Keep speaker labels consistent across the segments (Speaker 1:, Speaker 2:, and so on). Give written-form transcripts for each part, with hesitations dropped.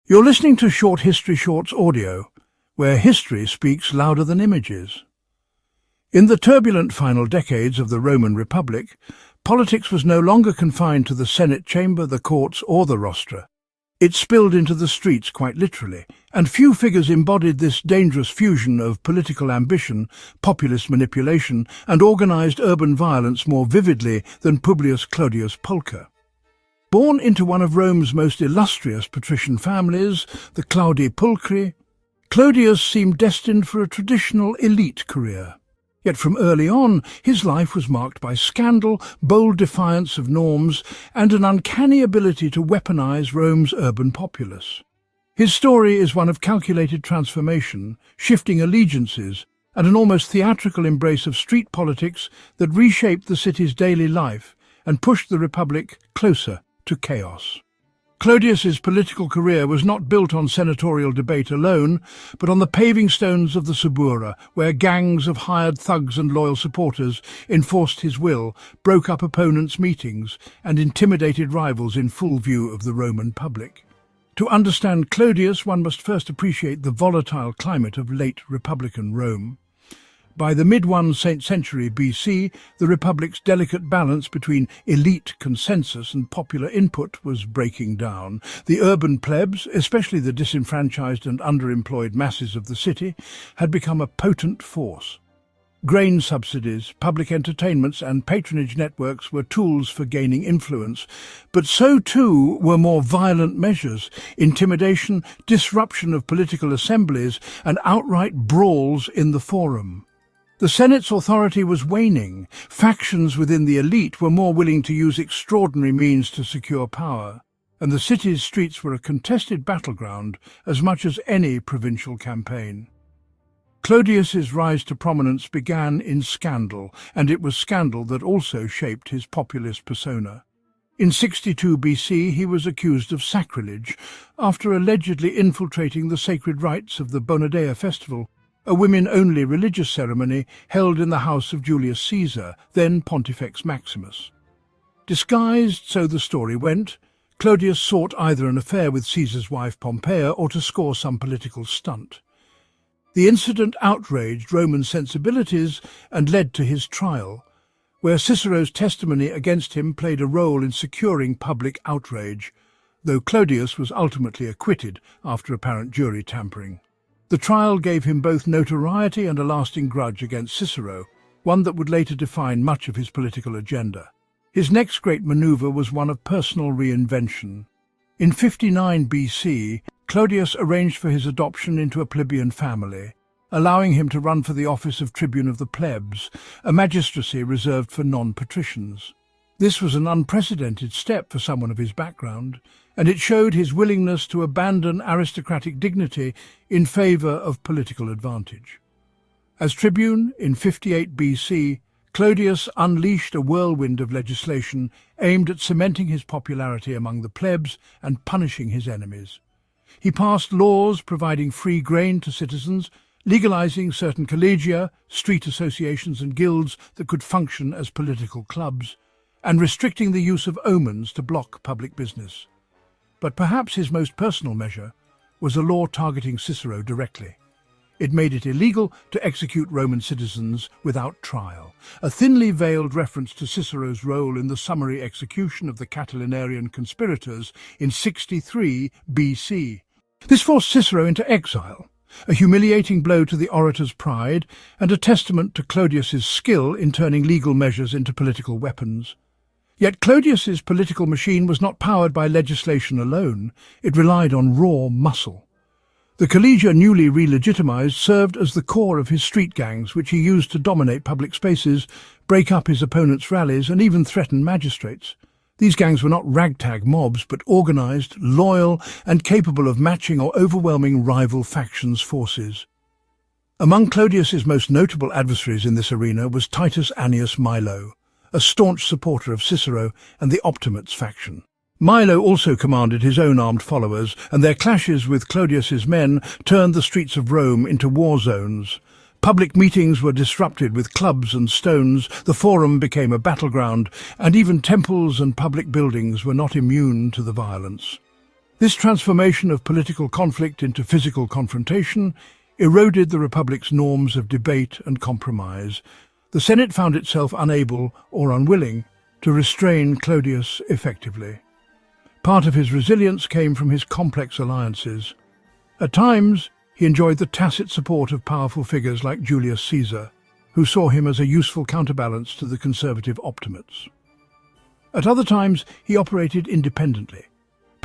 Speaker 1: You're listening to Short History Shorts audio, where history speaks louder than images. In the turbulent final decades of the Roman Republic, politics was no longer confined to the Senate chamber, the courts, or the rostra. It spilled into the streets quite literally, and few figures embodied this dangerous fusion of political ambition, populist manipulation, and organized urban violence more vividly than Publius Clodius Pulcher. Born into one of Rome's most illustrious patrician families, the Claudii Pulchri, Clodius seemed destined for a traditional elite career. Yet from early on, his life was marked by scandal, bold defiance of norms, and an uncanny ability to weaponize Rome's urban populace. His story is one of calculated transformation, shifting allegiances, and an almost theatrical embrace of street politics that reshaped the city's daily life and pushed the Republic closer to chaos. Clodius's political career was not built on senatorial debate alone, but on the paving stones of the Subura, where gangs of hired thugs and loyal supporters enforced his will, broke up opponents' meetings, and intimidated rivals in full view of the Roman public. To understand Clodius, one must first appreciate the volatile climate of late Republican Rome. By the mid-1st century BC, the Republic's delicate balance between elite consensus and popular input was breaking down. The urban plebs, especially the disenfranchised and underemployed masses of the city, had become a potent force. Grain subsidies, public entertainments and patronage networks were tools for gaining influence, but so too were more violent measures: intimidation, disruption of political assemblies, and outright brawls in the forum. The Senate's authority was waning. Factions within the elite were more willing to use extraordinary means to secure power, and the city's streets were a contested battleground as much as any provincial campaign. Clodius's rise to prominence began in scandal, and it was scandal that also shaped his populist persona. In 62 BC, he was accused of sacrilege after allegedly infiltrating the sacred rites of the Bonadea festival, a women-only religious ceremony held in the house of Julius Caesar, then Pontifex Maximus. Disguised, so the story went, Clodius sought either an affair with Caesar's wife Pompeia or to score some political stunt. The incident outraged Roman sensibilities and led to his trial, where Cicero's testimony against him played a role in securing public outrage, though Clodius was ultimately acquitted after apparent jury tampering. The trial gave him both notoriety and a lasting grudge against Cicero, one that would later define much of his political agenda. His next great maneuver was one of personal reinvention. In 59 BC, Clodius arranged for his adoption into a plebeian family, allowing him to run for the office of tribune of the plebs, a magistracy reserved for non-patricians. This was an unprecedented step for someone of his background, and it showed his willingness to abandon aristocratic dignity in favour of political advantage. As tribune, in 58 BC, Clodius unleashed a whirlwind of legislation aimed at cementing his popularity among the plebs and punishing his enemies. He passed laws providing free grain to citizens, legalizing certain collegia, street associations and guilds that could function as political clubs, and restricting the use of omens to block public business. But perhaps his most personal measure was a law targeting Cicero directly. It made it illegal to execute Roman citizens without trial, a thinly veiled reference to Cicero's role in the summary execution of the Catilinarian conspirators in 63 BC. This forced Cicero into exile, a humiliating blow to the orator's pride and a testament to Clodius's skill in turning legal measures into political weapons. Yet Clodius's political machine was not powered by legislation alone. It relied on raw muscle. The collegia, newly re-legitimized, served as the core of his street gangs, which he used to dominate public spaces, break up his opponents' rallies, and even threaten magistrates. These gangs were not ragtag mobs, but organized, loyal, and capable of matching or overwhelming rival factions' forces. Among Clodius's most notable adversaries in this arena was Titus Annius Milo, a staunch supporter of Cicero and the Optimates faction. Milo also commanded his own armed followers, and their clashes with Clodius's men turned the streets of Rome into war zones. Public meetings were disrupted with clubs and stones, the forum became a battleground, and even temples and public buildings were not immune to the violence. This transformation of political conflict into physical confrontation eroded the Republic's norms of debate and compromise. The Senate found itself unable or unwilling to restrain Clodius effectively. Part of his resilience came from his complex alliances. At times, he enjoyed the tacit support of powerful figures like Julius Caesar, who saw him as a useful counterbalance to the conservative optimates. At other times, he operated independently,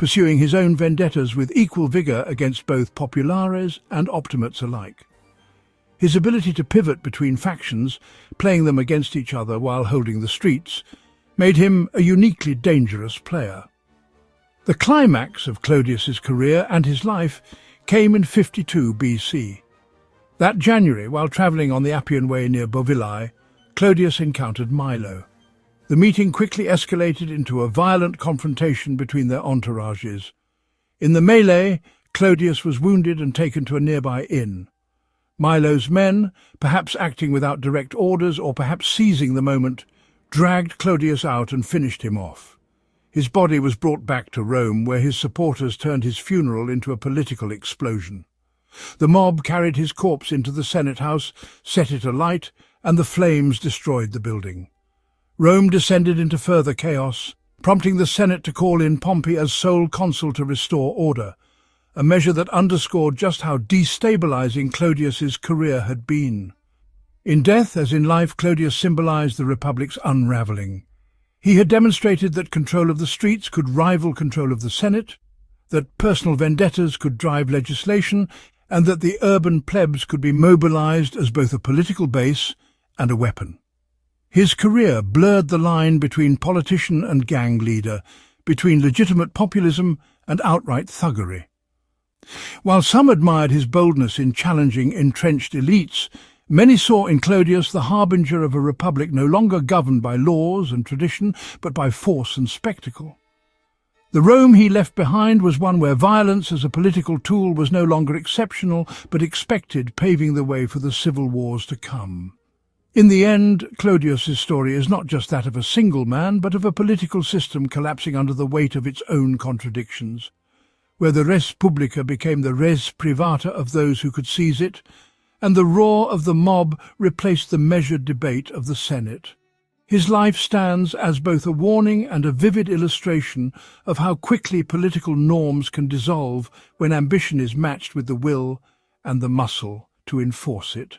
Speaker 1: pursuing his own vendettas with equal vigor against both populares and optimates alike. His ability to pivot between factions, playing them against each other while holding the streets, made him a uniquely dangerous player. The climax of Clodius's career and his life came in 52 BC. That January, while travelling on the Appian Way near Bovillae, Clodius encountered Milo. The meeting quickly escalated into a violent confrontation between their entourages. In the melee, Clodius was wounded and taken to a nearby inn. Milo's men, perhaps acting without direct orders or perhaps seizing the moment, dragged Clodius out and finished him off. His body was brought back to Rome, where his supporters turned his funeral into a political explosion. The mob carried his corpse into the Senate house, set it alight, and the flames destroyed the building. Rome descended into further chaos, prompting the Senate to call in Pompey as sole consul to restore order, a measure that underscored just how destabilizing Clodius's career had been. In death, as in life, Clodius symbolized the Republic's unraveling. He had demonstrated that control of the streets could rival control of the Senate, that personal vendettas could drive legislation, and that the urban plebs could be mobilized as both a political base and a weapon. His career blurred the line between politician and gang leader, between legitimate populism and outright thuggery. While some admired his boldness in challenging entrenched elites, many saw in Clodius the harbinger of a republic no longer governed by laws and tradition, but by force and spectacle. The Rome he left behind was one where violence as a political tool was no longer exceptional, but expected, paving the way for the civil wars to come. In the end, Clodius's story is not just that of a single man, but of a political system collapsing under the weight of its own contradictions, where the res publica became the res privata of those who could seize it, and the roar of the mob replaced the measured debate of the Senate. His life stands as both a warning and a vivid illustration of how quickly political norms can dissolve when ambition is matched with the will and the muscle to enforce it.